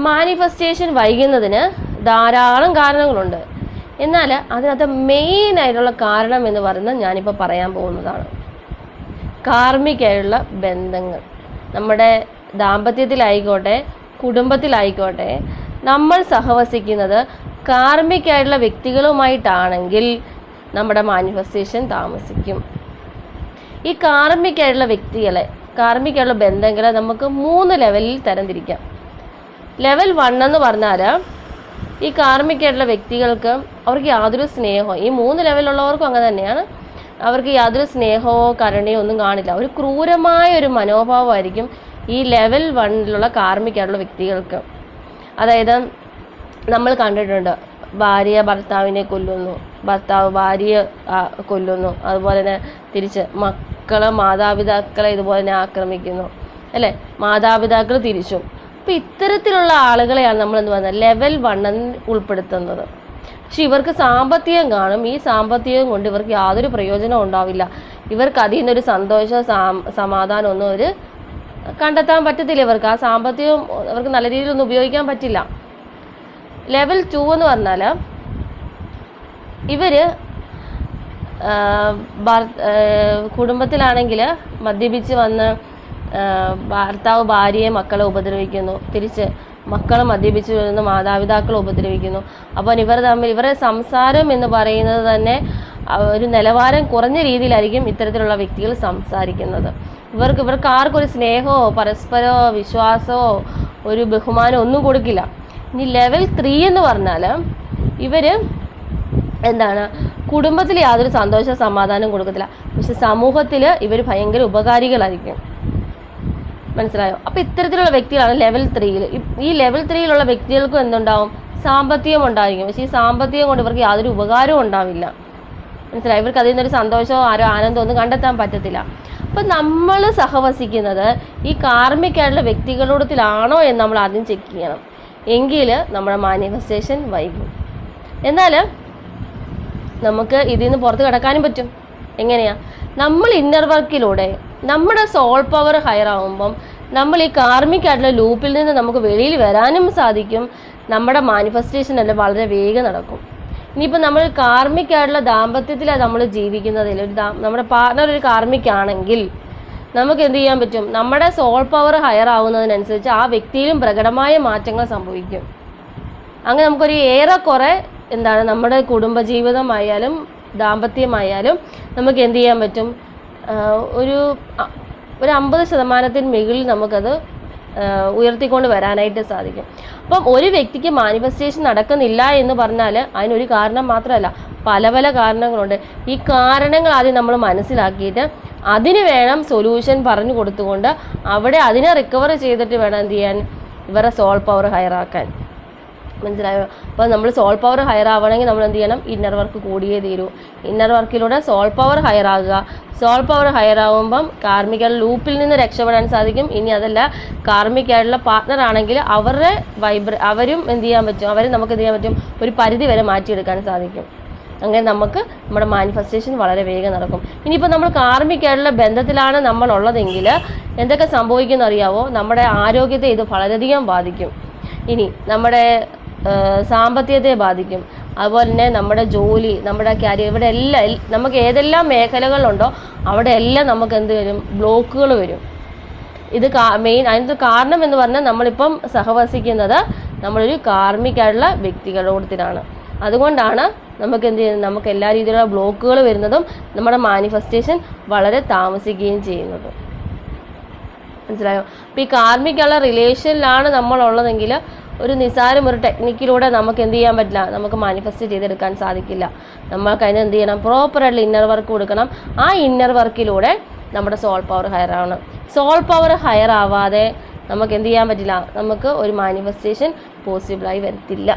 Manifestation വൈകുന്നതിന് ധാരാളം കാരണങ്ങളുണ്ട്. എന്നാൽ അതിനകത്ത് മെയിൻ ആയിട്ടുള്ള കാരണം എന്ന് പറയുന്നത് ഞാനിപ്പോൾ പറയാൻ പോകുന്നതാണ്. കാർമികമായിട്ടുള്ള ബന്ധങ്ങൾ, നമ്മുടെ ദാമ്പത്യത്തിലായിക്കോട്ടെ കുടുംബത്തിലായിക്കോട്ടെ, നമ്മൾ സഹവസിക്കുന്നത് കാർമികമായിട്ടുള്ള വ്യക്തികളുമായിട്ടാണെങ്കിൽ നമ്മുടെ മാനിഫെസ്റ്റേഷൻ താമസിക്കും. ഈ കാർമികമായിട്ടുള്ള വ്യക്തികളെ, കാർമികമായിട്ടുള്ള ബന്ധങ്ങളെ നമുക്ക് 3 ലെവലിൽ തരംതിരിക്കാം. ലെവൽ 1 എന്ന് പറഞ്ഞാൽ ഈ കാർമികമായിട്ടുള്ള വ്യക്തികൾക്ക് അവർക്ക് യാതൊരു സ്നേഹമോ, ഈ 3 ലെവലുള്ളവർക്കും അങ്ങനെ തന്നെയാണ്, അവർക്ക് യാതൊരു സ്നേഹമോ കരുണയോ ഒന്നും കാണില്ല. ഒരു ക്രൂരമായ ഒരു മനോഭാവമായിരിക്കും ഈ ലെവൽ 1ലുള്ള കാർമികമായിട്ടുള്ള വ്യക്തികൾക്ക്. അതായത് നമ്മൾ കണ്ടിട്ടുണ്ട്, ഭാര്യ ഭർത്താവിനെ കൊല്ലുന്നു, ഭർത്താവ് ഭാര്യയെ കൊല്ലുന്നു, അതുപോലെ തന്നെ തിരിച്ച് മക്കളെ മാതാപിതാക്കളെ ഇതുപോലെ തന്നെ ആക്രമിക്കുന്നു, അല്ലേ, മാതാപിതാക്കൾ തിരിച്ചും. അപ്പം ഇത്തരത്തിലുള്ള ആളുകളെയാണ് നമ്മൾ എന്ത് പറയുന്നത് ലെവൽ 1 ഉൾപ്പെടുത്തുന്നത്. പക്ഷെ ഇവർക്ക് സാമ്പത്തികം കാണും. ഈ സാമ്പത്തികം കൊണ്ട് ഇവർക്ക് യാതൊരു പ്രയോജനവും ഉണ്ടാവില്ല. ഇവർക്ക് അതിൽ നിന്നൊരു സന്തോഷം സമാധാനം ഒന്നും ഒരു കണ്ടെത്താൻ പറ്റത്തില്ല. ഇവർക്ക് ആ സാമ്പത്തികം അവർക്ക് നല്ല രീതിയിലൊന്നും ഉപയോഗിക്കാൻ പറ്റില്ല. ലെവൽ 2 എന്ന് പറഞ്ഞാൽ ഇവര് കുടുംബത്തിലാണെങ്കിൽ മദ്യപിച്ച് വന്ന് ഭർത്താവ് ഭാര്യയെ മക്കളെ ഉപദ്രവിക്കുന്നു, തിരിച്ച് മക്കളെ മദ്യപിച്ച് വരുന്ന മാതാപിതാക്കളെ ഉപദ്രവിക്കുന്നു. അപ്പോൾ ഇവരുടെ സംസാരം എന്ന് പറയുന്നത് തന്നെ ഒരു നിലവാരം കുറഞ്ഞ രീതിയിലായിരിക്കും ഇത്തരത്തിലുള്ള വ്യക്തികൾ സംസാരിക്കുന്നത്. ഇവർക്ക് ആർക്കും ഒരു സ്നേഹമോ പരസ്പരമോ വിശ്വാസമോ ഒരു ബഹുമാനമോ ഒന്നും കൊടുക്കില്ല. ഇനി ലെവൽ 3 എന്ന് പറഞ്ഞാൽ ഇവര് എന്താണ് കുടുംബത്തിൽ യാതൊരു സന്തോഷ സമാധാനം കൊടുക്കത്തില്ല, പക്ഷെ സമൂഹത്തിൽ ഇവർ ഭയങ്കര ഉപകാരികളായിരിക്കും. മനസ്സിലായോ? അപ്പോൾ ഇത്തരത്തിലുള്ള വ്യക്തികളാണ് ലെവൽ 3യിൽ. ഈ ലെവൽ 3യിലുള്ള വ്യക്തികൾക്കും എന്തുണ്ടാവും, സാമ്പത്തികം ഉണ്ടായിരിക്കും. പക്ഷേ ഈ സാമ്പത്തികം കൊണ്ട് ഇവർക്ക് യാതൊരു ഉപകാരവും ഉണ്ടാവില്ല. മനസ്സിലായി? ഇവർക്ക് അതിൽ നിന്നൊരു സന്തോഷമോ ആനന്ദമോ ഒന്നും കണ്ടെത്താൻ പറ്റത്തില്ല. അപ്പം നമ്മൾ സഹവസിക്കുന്നത് ഈ കാർമികമായിട്ടുള്ള വ്യക്തികളോടത്തിലാണോ എന്ന് നമ്മൾ ആദ്യം ചെക്ക് ചെയ്യണം. എങ്കിൽ നമ്മുടെ മാനിഫെസ്റ്റേഷൻ വൈകും. എന്നാൽ നമുക്ക് ഇതിൽ നിന്ന് പുറത്ത് കിടക്കാനും പറ്റും. എങ്ങനെയാ? നമ്മൾ ഇന്നർ വർക്കിലൂടെ നമ്മുടെ സോൾ പവർ ഹയർ ആകുമ്പം നമ്മൾ ഈ കാർമികമായിട്ടുള്ള ലൂപ്പിൽ നിന്ന് നമുക്ക് വെളിയിൽ വരാനും സാധിക്കും. നമ്മുടെ മാനിഫെസ്റ്റേഷൻ എല്ലാം വളരെ വേഗം നടക്കും. ഇനിയിപ്പോൾ നമ്മൾ കാർമികമായിട്ടുള്ള ദാമ്പത്യത്തിലാണ് നമ്മൾ ജീവിക്കുന്നതിൽ നമ്മുടെ പാർട്ണർ ഒരു കാർമികാണെങ്കിൽ നമുക്ക് എന്ത് ചെയ്യാൻ പറ്റും? നമ്മുടെ സോൾ പവർ ഹയർ ആവുന്നതിനനുസരിച്ച് ആ വ്യക്തിയിലും പ്രകടമായ മാറ്റങ്ങൾ സംഭവിക്കും. അങ്ങനെ നമുക്കൊരു ഏറെക്കുറെ എന്താണ് നമ്മുടെ കുടുംബജീവിതമായാലും ദാമ്പത്യമായാലും നമുക്ക് എന്ത് ചെയ്യാൻ പറ്റും? ഒരു 50% മുകളിൽ നമുക്കത് ഉയർത്തിക്കൊണ്ട് വരാനായിട്ട് സാധിക്കും. അപ്പം ഒരു വ്യക്തിക്ക് മാനിഫെസ്റ്റേഷൻ നടക്കുന്നില്ല എന്ന് പറഞ്ഞാൽ അതിനൊരു കാരണം മാത്രമല്ല, പല പല കാരണങ്ങളുണ്ട്. ഈ കാരണങ്ങൾ ആദ്യം നമ്മൾ മനസ്സിലാക്കിയിട്ട് അതിന് വേണം സൊല്യൂഷൻ പറഞ്ഞു കൊടുത്തുകൊണ്ട് അവിടെ അതിനെ റിക്കവർ ചെയ്തിട്ട് വേണം എന്ത് ചെയ്യാൻ, ഇവരുടെ സോൾ പവർ ഹയർ ആക്കാൻ. മനസ്സിലായോ? അപ്പോൾ നമ്മൾ സോൾ പവർ ഹയർ ആവണമെങ്കിൽ നമ്മൾ എന്ത് ചെയ്യണം? ഇന്നർ വർക്ക് കൂടിയേ തീരൂ. ഇന്നർ വർക്കിലൂടെ സോൾ പവർ ഹയർ ആകുക. സോൾ പവർ ഹയർ ആകുമ്പം കാർമിക ലൂപ്പിൽ നിന്ന് രക്ഷപ്പെടാൻ സാധിക്കും. ഇനി അതല്ല, കാർമികമായിട്ടുള്ള പാർട്ട്ണർ ആണെങ്കിൽ അവരുടെ അവരും എന്ത് ചെയ്യാൻ പറ്റും? അവരെ നമുക്ക് എന്ത് ചെയ്യാൻ പറ്റും? ഒരു പരിധി വരെ മാറ്റിയെടുക്കാൻ സാധിക്കും. അങ്ങനെ നമുക്ക് നമ്മുടെ മാനിഫെസ്റ്റേഷൻ വളരെ വേഗം നടക്കും. ഇനിയിപ്പോൾ നമ്മൾ കാർമികമായിട്ടുള്ള ബന്ധത്തിലാണ് നമ്മളുള്ളതെങ്കിൽ എന്തൊക്കെ സംഭവിക്കുമെന്ന് അറിയാവോ? നമ്മുടെ ആരോഗ്യത്തെ ഇത് വളരെയധികം ബാധിക്കും. ഇനി നമ്മുടെ സാമ്പത്തികത്തെ ബാധിക്കും. അതുപോലെ തന്നെ നമ്മുടെ ജോലി, നമ്മുടെ കരിയർ, ഇവിടെ എല്ലാം നമുക്ക് ഏതെല്ലാം മേഖലകളുണ്ടോ അവിടെ എല്ലാം നമുക്ക് എന്ത് വരും? ബ്ലോക്കുകൾ വരും. ഇത് അതിൻ്റെ കാരണം എന്ന് പറഞ്ഞാൽ നമ്മളിപ്പം സഹവസിക്കുന്നത് നമ്മളൊരു കാർമികമായിട്ടുള്ള വ്യക്തികളോടത്തിലാണ്. അതുകൊണ്ടാണ് നമുക്ക് എന്ത് ചെയ്യുന്നത്? നമുക്ക് എല്ലാ രീതിയിലുള്ള ബ്ലോക്കുകൾ വരുന്നതും നമ്മുടെ മാനിഫെസ്റ്റേഷൻ വളരെ താമസിക്കുകയും ചെയ്യുന്നത്. മനസ്സിലായോ? അപ്പോൾ ഈ കാർമികമുള്ള റിലേഷനിലാണ് നമ്മളുള്ളതെങ്കിൽ ഒരു നിസാരം ഒരു ടെക്നിക്കിലൂടെ നമുക്ക് എന്ത് ചെയ്യാൻ പറ്റില്ല, നമുക്ക് മാനിഫെസ്റ്റ് ചെയ്തെടുക്കാൻ സാധിക്കില്ല. നമ്മൾക്ക് അതിന് എന്ത് ചെയ്യണം? പ്രോപ്പറായിട്ടുള്ള ഇന്നർ വർക്ക് കൊടുക്കണം. ആ ഇന്നർ വർക്കിലൂടെ നമ്മുടെ സോൾ പവർ ഹയർ ആവണം. സോൾ പവർ ഹയർ ആവാതെ നമുക്ക് എന്ത് ചെയ്യാൻ പറ്റില്ല, നമുക്ക് ഒരു മാനിഫെസ്റ്റേഷൻ പോസിബിളായി വരത്തില്ല.